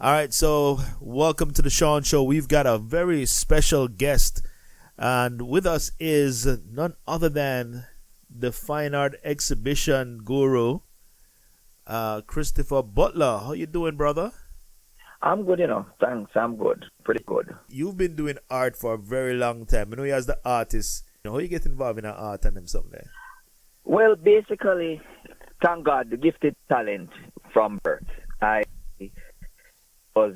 All right, so welcome to the Sean Show. We've got a very special guest, and with us is none other than the fine art exhibition guru, Christopher Butler. How you doing, brother? I'm good, Thanks. I'm good. Pretty good. You've been doing art for a very long time. I know you as the artist. How you get involved in art and them something? Well, basically, thank God, the gifted talent from birth. I was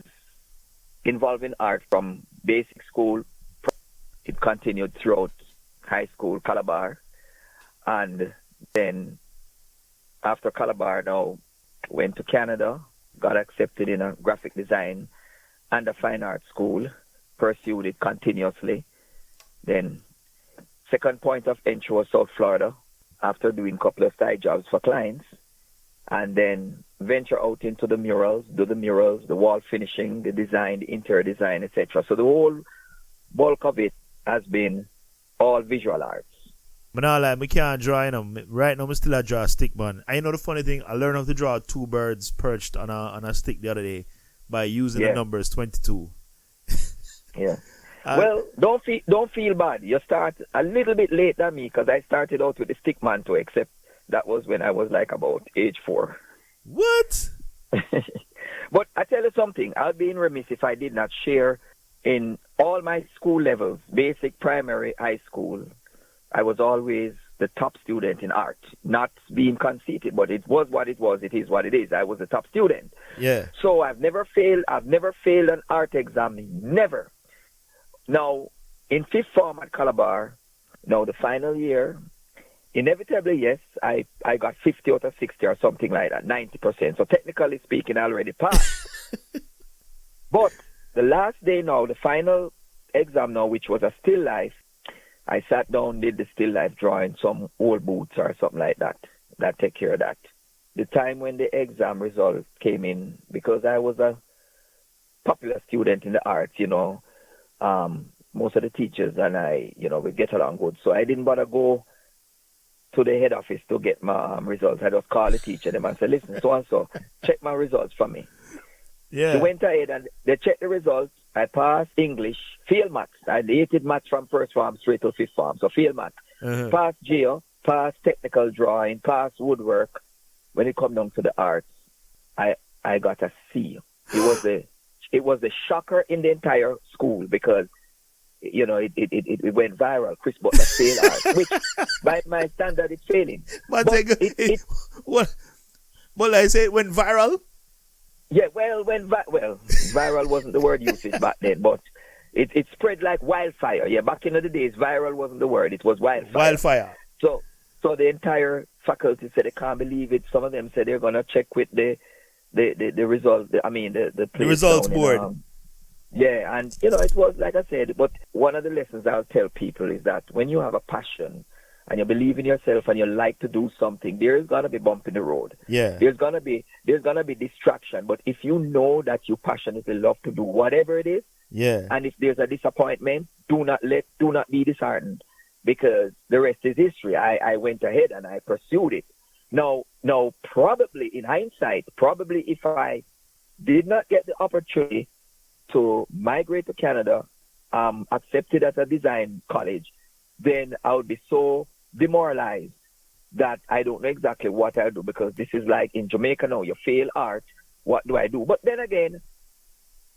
involved in art from basic school. It continued throughout high school, Calabar. And then after Calabar, now went to Canada, got accepted in a graphic design and a fine art school, pursued it continuously. Then second point of entry was South Florida after doing a couple of side jobs for clients. And then venture out into the murals, do the murals, the wall finishing, the design, the interior design, etc. So the whole bulk of it has been all visual arts. But now, like, we can't draw, Right now, we still draw a stick, man. I know the funny thing, I learned how to draw two birds perched on a stick the other day by using the numbers 22. Yeah. Well, don't feel bad. You start a little bit late than me because I started out with the stick man too, except that was when I was like about age 4. What? But I tell you something, I'd be remiss if I did not share in all my school levels, basic, primary, high school. I was always the top student in art, not being conceited, but it was what it was. It is what it is. I was a top student. Yeah. So I've never failed an art exam. Never. Now, in fifth form at Calabar, the final year, inevitably, yes, I got 50 out of 60 or something like that, 90%. So technically speaking, I already passed. But the last day now, the final exam now, which was a still life, I sat down, did the still life drawing, some old boots or something like that. That take care of that. The time when the exam results came in, because I was a popular student in the arts, most of the teachers and I, we get along good. So I didn't bother go to the head office to get my results. I just called the teacher them and said, listen, so-and-so, check my results for me. Yeah. They went ahead and they checked the results. I passed English, failed maths. I hated maths from first form straight to fifth form, so failed maths. Uh-huh. Passed geo, passed technical drawing, passed woodwork. When it come down to the arts, I got a C. It was the shocker in the entire school because it went viral. Chris Butler failed art, which by my standard it's failing. But I say it went viral. Yeah, viral wasn't the word usage back then, but it spread like wildfire. Yeah, back in the days, viral wasn't the word; it was wildfire. Wildfire. So the entire faculty said they can't believe it. Some of them said they're gonna check with the result. The results board. Yeah, and it was like I said. But one of the lessons I'll tell people is that when you have a passion and you believe in yourself and you like to do something, there is gonna be bump in the road. Yeah. There's gonna be distraction. But if you know that you passionately love to do whatever it is, yeah, and if there's a disappointment, do not be disheartened, because the rest is history. I went ahead and I pursued it. Now, probably in hindsight, if I did not get the opportunity to migrate to Canada, accepted at a design college, then I would be so demoralized that I don't know exactly what I do, because this is like in Jamaica now, you fail art, what do I do? But then again,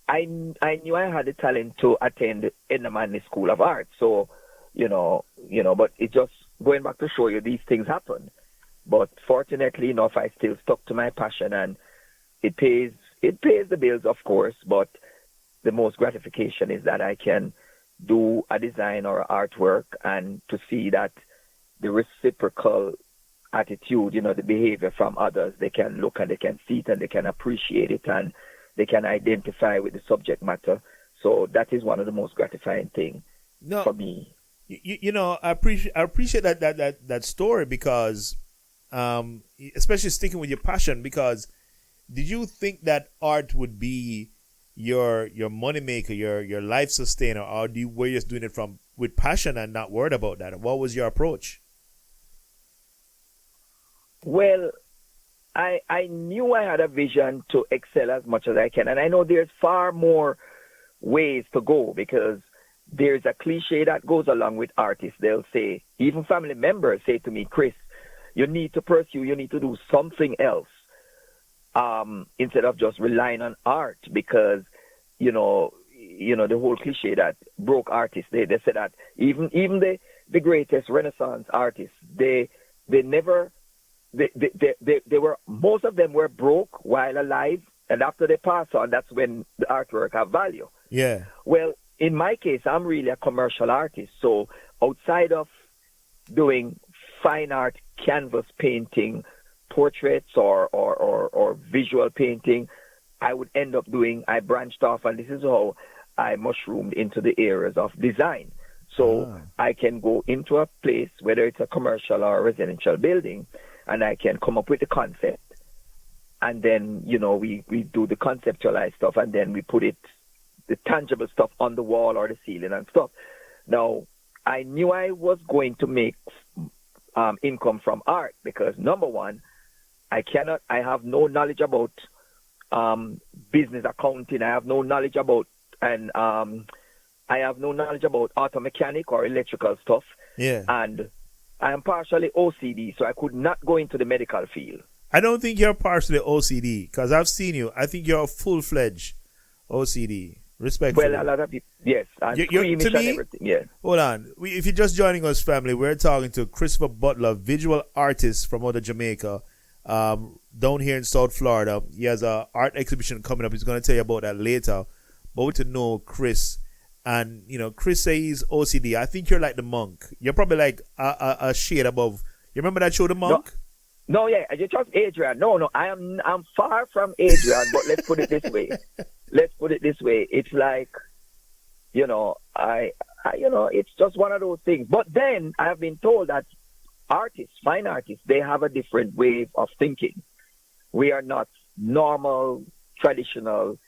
I knew I had the talent to attend Enderman School of Art. So, but it just going back to show you these things happen. But fortunately enough, I still stuck to my passion, and it pays the bills, of course, but the most gratification is that I can do a design or artwork and to see that the reciprocal attitude, the behavior from others, they can look and they can see it and they can appreciate it and they can identify with the subject matter. So that is one of the most gratifying things for me. I appreciate that story because, especially sticking with your passion, because did you think that art would be your money maker, your life sustainer, or were you just doing it with passion and not worried about that? What was your approach? Well, I knew I had a vision to excel as much as I can. And I know there's far more ways to go, because there's a cliche that goes along with artists. They'll say, even family members say to me, Chris, you need to pursue, you need to do something else, instead of just relying on art, because, you know, the whole cliche that broke artists, they say that even the greatest Renaissance artists, they were, most of them were broke while alive, and after they pass on, that's when the artwork have value. Yeah. Well, in my case, I'm really a commercial artist. So outside of doing fine art, canvas painting, portraits, or visual painting, I would end up I branched off, and this is how I mushroomed into the areas of design. So I can go into a place, whether it's a commercial or a residential building, and I can come up with the concept. And then, you know, we do the conceptualized stuff, and then we put the tangible stuff on the wall or the ceiling and stuff. Now, I knew I was going to make income from art, because number one, I have no knowledge about business accounting. I have no knowledge about, and I have no knowledge about auto mechanic or electrical stuff. Yeah. And I am partially OCD, so I could not go into the medical field. I don't think you're partially OCD, because I've seen you. I think you're a full-fledged OCD. Respectfully. Well, a lot of people, yes. And to me, everything, yes. Hold on. If you're just joining us, family, we're talking to Christopher Butler, visual artist from out of Jamaica, down here in South Florida. He has an art exhibition coming up. He's going to tell you about that later. But we to know Chris. And, you know, Chris says he's OCD. I think you're like the monk. You're probably like a shade above. You remember that show, The Monk? No, yeah. You trust Adrian. No. I'm far from Adrian, but let's put it this way. It's like, you know, I it's just one of those things. But then I have been told that fine artists, they have a different way of thinking. We are not normal, traditional,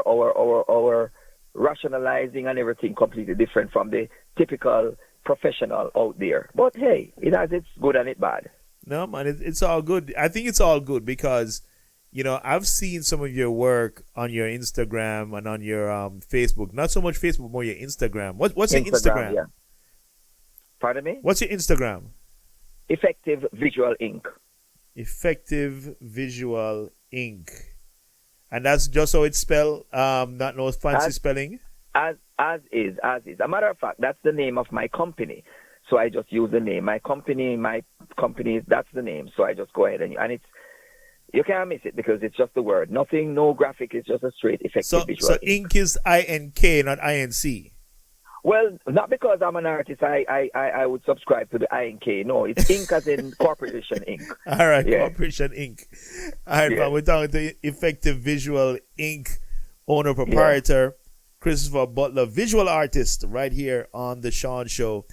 our rationalizing and everything completely different from the typical professional out there. But hey, it has its good and its bad. No, man, it's all good. I think it's all good because, you know, I've seen some of your work on your Instagram and on your Facebook. Not so much Facebook, more your Instagram. What's your Instagram? Yeah. Pardon me? What's your Instagram? Effective Visual Inc. Effective Visual Inc. And that's just how it's spelled, not no fancy spelling? As is. A matter of fact, that's the name of my company. So I just use the name. My company, that's the name. So I just go ahead and it's, you can't miss it because it's just the word. Nothing, no graphic. It's just a straight Effective Visual. So Inc is I-N-K, not I-N-C. Well, not because I'm an artist, I would subscribe to the I&K. No, it's Inc. as in Corporation Inc. All right, yeah. Corporation Inc. All right, yeah. We're talking to Effective Visual Inc. owner, proprietor, Christopher Butler, visual artist, right here on the Sean Show.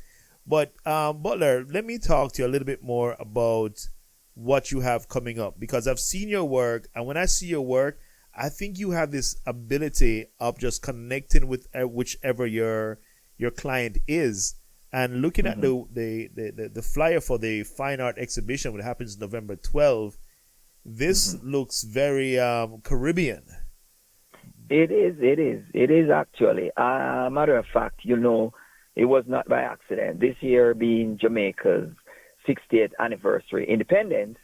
But Butler, let me talk to you a little bit more about what you have coming up, because I've seen your work, and when I see your work, I think you have this ability of just connecting with whichever your client is, and looking at the flyer for the fine art exhibition, which happens November 12th. This looks very Caribbean. It is actually. Matter of fact, it was not by accident. This year being Jamaica's 60th anniversary independence,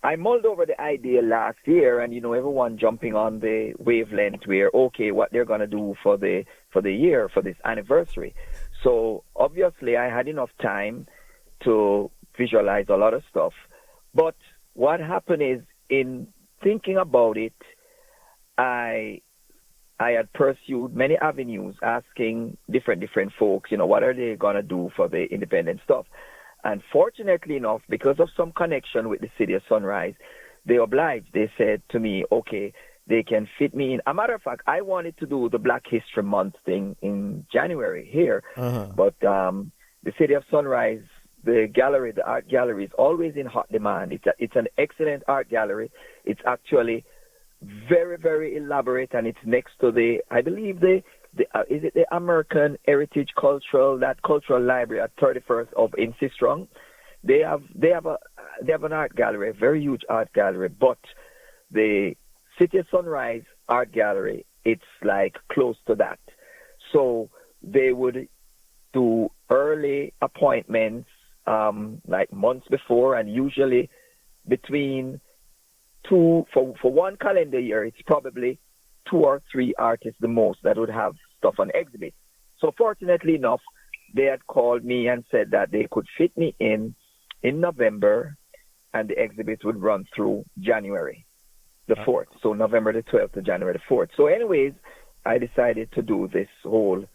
I mulled over the idea last year, and everyone jumping on the wavelength where what they're gonna do for the year, for this anniversary. So obviously I had enough time to visualize a lot of stuff. But what happened is, in thinking about it, I had pursued many avenues, asking different folks, what are they gonna do for the independent stuff. And fortunately enough, because of some connection with the city of Sunrise, they obliged. They said to me, okay, they can fit me in. A matter of fact, I wanted to do the Black History Month thing in January here. But the city of Sunrise, the art gallery is always in hot demand. It's an excellent art gallery. It's actually very, very elaborate, and it's next to I believe is it the American Heritage Cultural Library at 31st in Sistrong. they have an art gallery, a very huge art gallery, but the City of Sunrise Art Gallery, it's like close to that. So they would do early appointments like months before, and usually between for one calendar year, it's probably 2 or 3 artists the most that would have stuff on exhibit. So fortunately enough, they had called me and said that they could fit me in November, and the exhibit would run through January the 4th. So November the 12th to January the 4th. So anyways, I decided to do this whole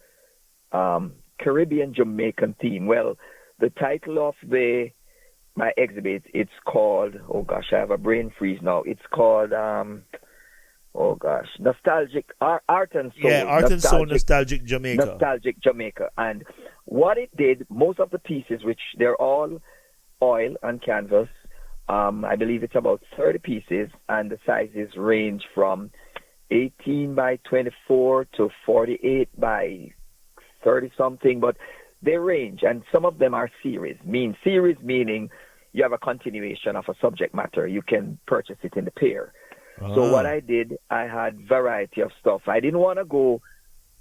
Caribbean Jamaican theme. Well, the title of my exhibit, it's called, oh gosh, I have a brain freeze now. It's called, Nostalgic Art and Soul. Yeah, Art and Soul, Nostalgic Jamaica. Nostalgic Jamaica. And what it did, most of the pieces, which they're all oil and canvas, I believe it's about 30 pieces, and the sizes range from 18 by 24 to 48 by 30 something, but they range, and some of them are series meaning you have a continuation of a subject matter. You can purchase it in the pair. So what I did, I had variety of stuff. I didn't want to go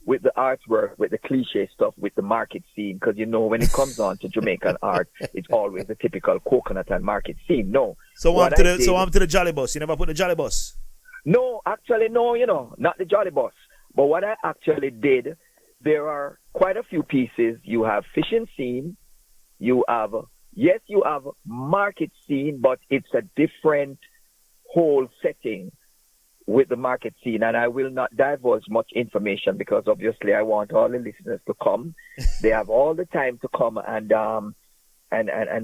with the artwork, with the cliche stuff, with the market scene, because when it comes on to Jamaican art, it's always the typical coconut and market scene. No. So I'm to the Jolly Bus. You never put the Jolly Bus? No, actually, no. Not the Jolly Bus. But what I actually did, there are quite a few pieces. You have fishing scene. You have market scene, but it's a different whole setting with the market scene, and I will not divulge much information because obviously I want all the listeners to come. They have all the time to come and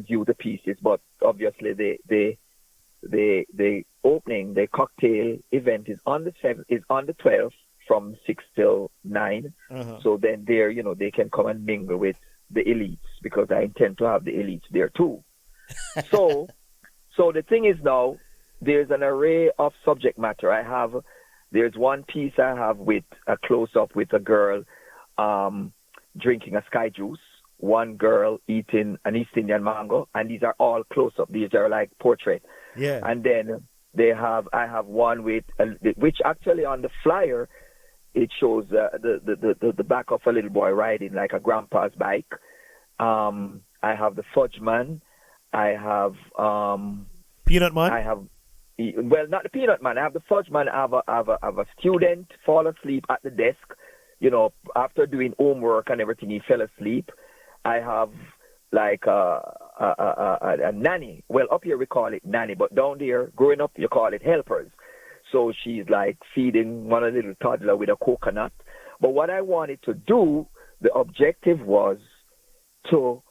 view the pieces, but obviously the opening, the cocktail event is on the 12th from 6 till 9. So then there, they can come and mingle with the elites, because I intend to have the elites there too. So the thing is now, there's an array of subject matter. There's one piece I have with a close-up with a girl drinking a sky juice, one girl eating an East Indian mango, and these are all close-up. These are like portrait. Yeah. And then I have one with, which actually on the flyer, it shows the back of a little boy riding like a grandpa's bike. I have the Fudge Man. I have Peanut Man. I have. Well, not the Peanut Man. I have the Fudge Man. I have a student fall asleep at the desk. After doing homework and everything, he fell asleep. I have like a nanny. Well, up here we call it nanny, but down there, growing up, you call it helpers. So she's like feeding one little toddler with a coconut. But what I wanted to do, the objective was to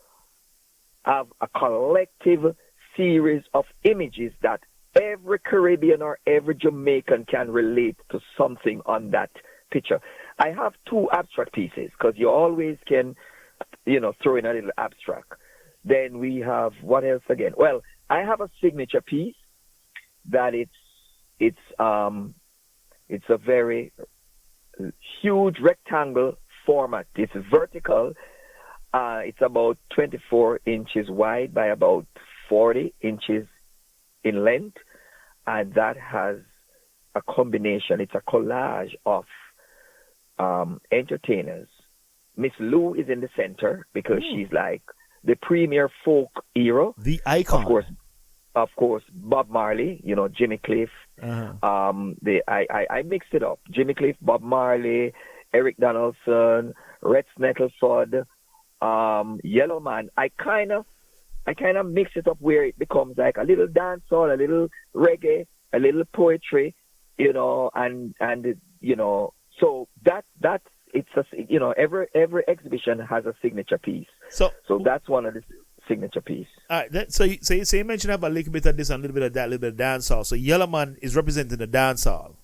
have a collective series of images that every Caribbean or every Jamaican can relate to something on that picture. I have 2 abstract pieces because you always can, throw in a little abstract. Then we have, what else again? Well, I have a signature piece that it's a very huge rectangle format. It's vertical. It's about 24 inches wide by about 40 inches in length, and that has a combination. It's a collage of entertainers. Miss Lou is in the center because she's like the premier folk hero, the icon. Of course, Bob Marley. Jimmy Cliff. I mixed it up. Jimmy Cliff, Bob Marley, Eric Donaldson, Rex Nettleford, Yellow Man. I kind of mix it up where it becomes like a little dancehall, a little reggae, a little poetry, and so that's every exhibition has a signature piece. So that's one of the signature piece. All right. So you mentioned about a little bit of this and a little bit of that, a little bit of dancehall. So Yellow Man is representing the dancehall.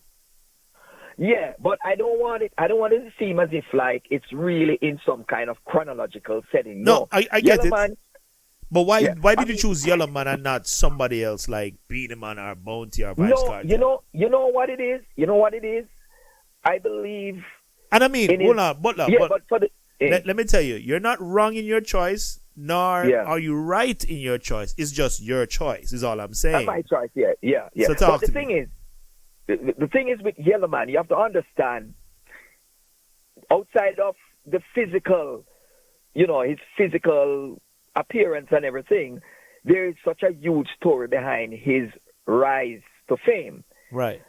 Yeah, but I don't want it to seem as if like it's really in some kind of chronological setting. No, I get Yellow it. Man, but why did you choose Yellow Man and not somebody else like Beenie Man or Bounty or Vybz Kartel? You know what it is? I believe. And I mean, hold on, Butler. Yeah, but for the let me tell you, you're not wrong in your choice. nor Yeah. are you right in your choice. It's just your choice, is all I'm That's saying. my choice. Yeah. So talk But to the me. thing is, the thing is with Yellow Man, you have to understand, outside of the physical, his physical appearance and everything, there is such a huge story behind his rise to fame. Right.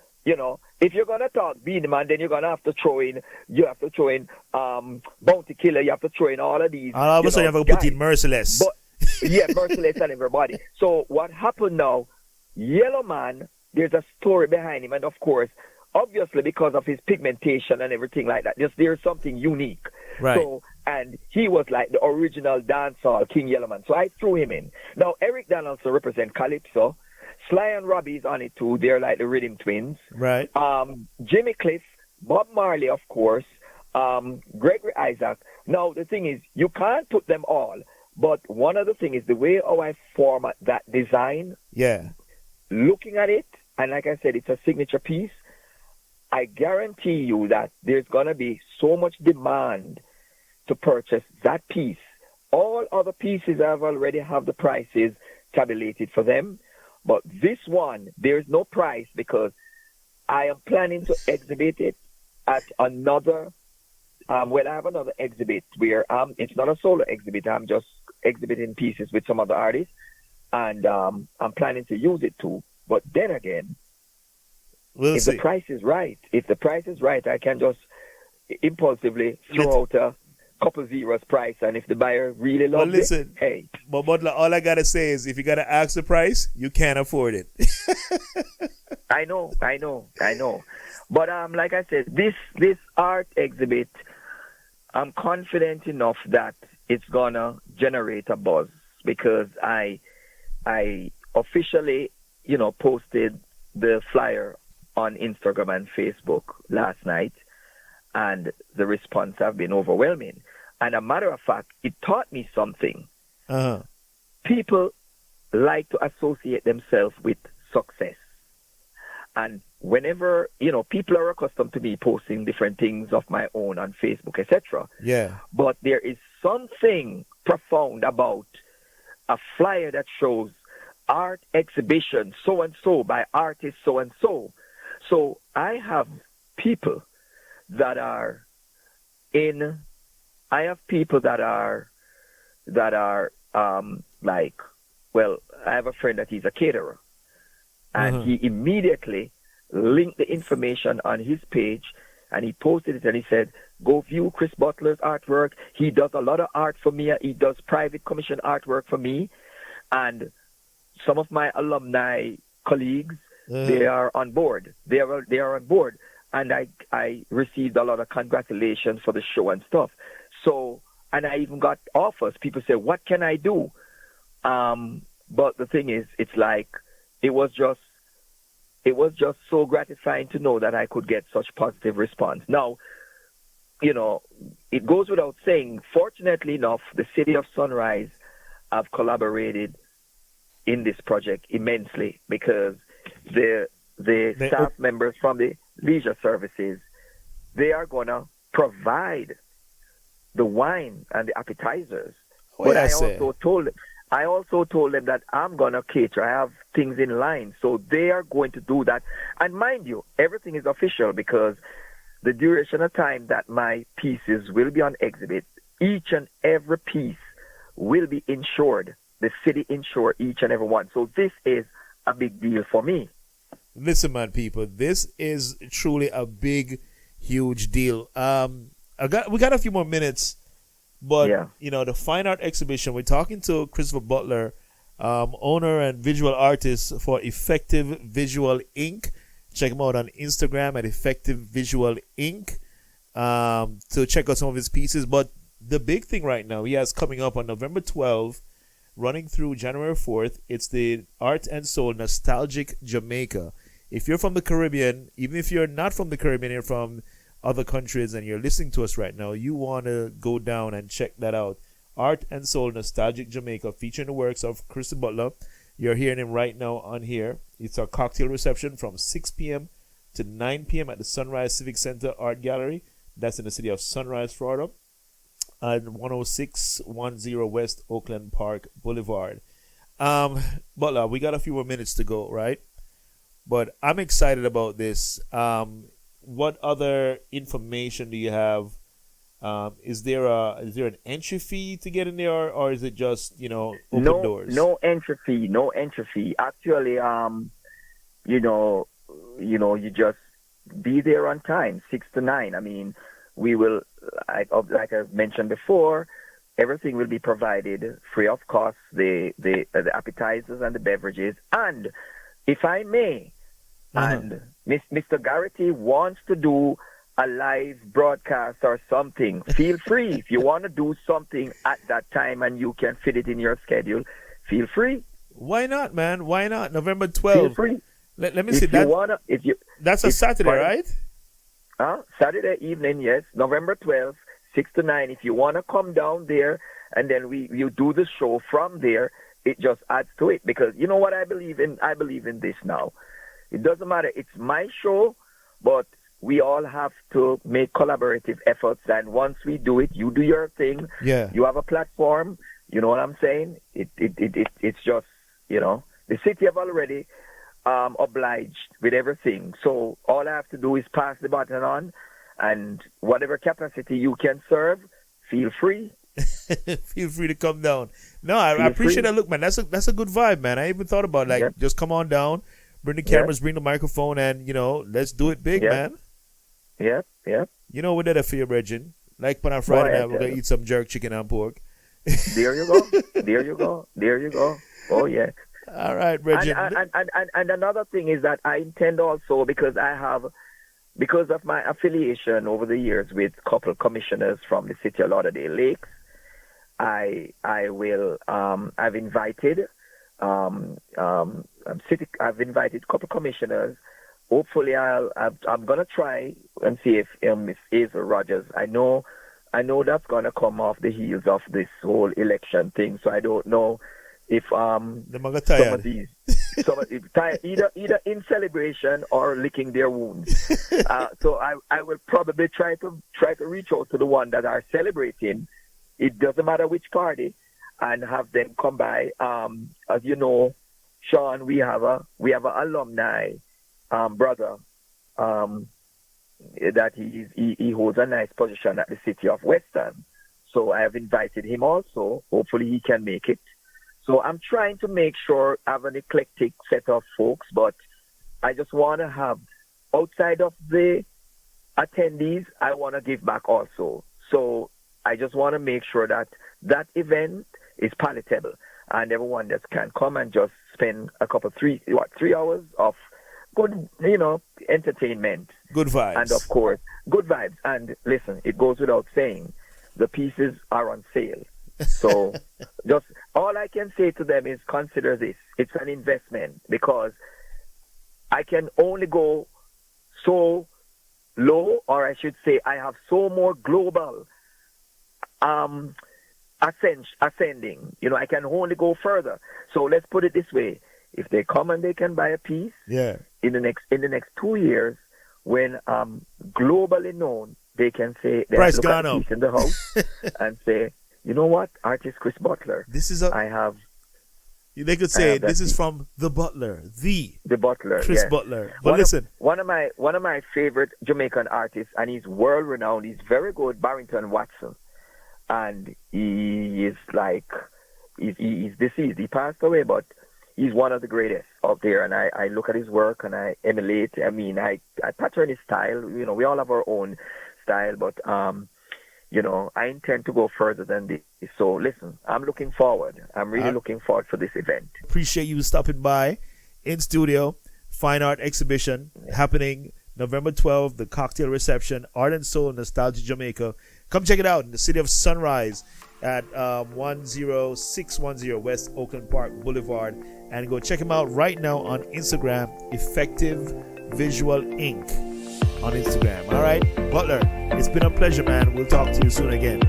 If you're gonna talk Beenie Man, then you're gonna have to throw in. You have to throw in Bounty Killer. You have to throw in all of these. All of a sudden, you have to put in Merciless. But yeah, Merciless and everybody. So what happened now? Yellow Man, there's a story behind him, and of course, obviously because of his pigmentation and everything like that, there's something unique. Right. So, and he was like the original dancehall King Yellowman. So I threw him in. Now Eric Donaldson represent Calypso. Sly and Robbie's on it too. They're like the Rhythm Twins. Right. Jimmy Cliff, Bob Marley, of course, Gregory Isaac. Now the thing is, you can't put them all. But one of the things is the way how I format that design. Yeah. Looking at it, and like I said, it's a signature piece. I guarantee you that there's going to be so much demand to purchase that piece. All other pieces I've already have the prices tabulated for them. But this one, there's no price because I am planning to exhibit it at another, I have another exhibit where it's not a solo exhibit. I'm just exhibiting pieces with some other artists. And I'm planning to use it too. But then again, if the price is right, I can just impulsively throw out a couple zeros price, and if the buyer really loves it, hey. But Butler, all I gotta say is, if you gotta ask the price, you can't afford it. I know. But like I said, this art exhibit, I'm confident enough that it's gonna generate a buzz because I officially, posted the flyer on Instagram and Facebook last night, and the response have been overwhelming. And a matter of fact, it taught me something. Uh-huh. People like to associate themselves with success. And whenever, people are accustomed to me posting different things of my own on Facebook, etc. Yeah. But there is something profound about a flyer that shows art exhibition so-and-so by artist so-and-so. So I have people that are I have a friend that he's a caterer, and he immediately linked the information on his page, and he posted it, and he said, go view Chris Butler's artwork. He does a lot of art for me. He does private commission artwork for me, and some of my alumni colleagues, they are on board. They are on board. And I received a lot of congratulations for the show and stuff. So, and I even got offers. People say, what can I do? But the thing is, it's like, it was just so gratifying to know that I could get such positive response. Now, it goes without saying, fortunately enough, the City of Sunrise have collaborated in this project immensely because the staff members from the leisure services, they are going to provide the wine and the appetizers. But I also told them that I'm going to cater. I have things in line. So they are going to do that. And mind you, everything is official because the duration of time that my pieces will be on exhibit, each and every piece will be insured. The city insure each and every one. So this is a big deal for me. Listen, man, people, this is truly a big, huge deal. We got a few more minutes, but the fine art exhibition. We're talking to Christopher Butler, owner and visual artist for Effective Visual Inc. Check him out on Instagram at Effective Visual Inc. To check out some of his pieces. But the big thing right now, he has coming up on November 12th, running through January 4th. It's the Art and Soul Nostalgic Jamaica. If you're from the Caribbean, even if you're not from the Caribbean, you're from other countries and you're listening to us right now, you want to go down and check that out. Art and Soul Nostalgic Jamaica, featuring the works of Chris Butler. You're hearing him right now on here. It's a cocktail reception from 6 p.m. to 9 p.m. at the Sunrise Civic Center Art Gallery. That's in the city of Sunrise, Florida. at 10610 West Oakland Park Boulevard. Butler, we got a few more minutes to go, right? But I'm excited about this. What other information do you have? Is there an entry fee to get in there, or is it just open doors? No entry fee. No entry fee. Actually, you just be there on time, 6 to 9. I mean, we will, like I mentioned before, everything will be provided free of cost. The appetizers and the beverages, and if I may, and Mr. Garrity wants to do a live broadcast or something, feel free. If you want to do something at that time and you can fit it in your schedule, feel free. Why not, man? Why not? November 12th. Feel free. Let me see. That's a Saturday, right? Saturday evening, yes. November 12th, 6 to 9. If you want to come down there and then you do the show from there, it just adds to it. Because you know what I believe in? I believe in this now. It doesn't matter. It's my show, but we all have to make collaborative efforts. And once we do it, you do your thing. Yeah. You have a platform. You know what I'm saying? It's just, the city have already obliged with everything. So all I have to do is pass the baton on, and whatever capacity you can serve, feel free. Feel free to come down. No, I appreciate that. Look, man, that's a good vibe, man. I even thought about just come on down, bring the cameras, bring the microphone, and let's do it big, man. Yep. You know what that for you, Bridget? Like when on Friday night, we're gonna eat some jerk chicken and pork. There you go. Oh yeah. All right, Bridget. And another thing is that I intend also, because of my affiliation over the years with a couple commissioners from the city of Lauderdale Lakes, I will I've invited a couple commissioners. Hopefully I'm gonna try and see if Miss Hazel Rogers. I know that's gonna come off the heels of this whole election thing. So I don't know if some of these either in celebration or licking their wounds. So I will probably try to reach out to the one that are celebrating. It doesn't matter which party, and have them come by. As you know, Sean, we have a alumni brother that he holds a nice position at the city of Western. So I have invited him also. Hopefully he can make it. So I'm trying to make sure I have an eclectic set of folks, but I just want to have, outside of the attendees, I want to give back also. So I just want to make sure that event is palatable and everyone just can come and just spend a couple, 3 hours of good, entertainment. Good vibes. And of course, good vibes. And listen, it goes without saying, the pieces are on sale. So just all I can say to them is consider this. It's an investment, because I can only go so low, or I should say I have so more global ascending. I can only go further. So let's put it this way. If they come and they can buy a piece in the next 2 years, when globally known, they can say they price look gone at a up piece in the house and say, you know what, Artist Chris Butler. They could say this is from the Butler, the Butler, Chris Butler. But listen, one of my favorite Jamaican artists, and he's world renowned. He's very good, Barrington Watson, and he is he's deceased. He passed away, but he's one of the greatest out there. And I look at his work and I emulate. I mean, I pattern his style. We all have our own style, but I intend to go further than this. So listen, I'm looking forward. I'm really looking forward for this event. Appreciate you stopping by in studio. Fine art exhibition happening November 12th, the cocktail reception, Art and Soul, Nostalgia Jamaica. Come check it out in the city of Sunrise at 10610 West Oakland Park Boulevard. And go check him out right now on Instagram, Effective Visual Inc. on Instagram. All right, Butler, it's been a pleasure, man. We'll talk to you soon again.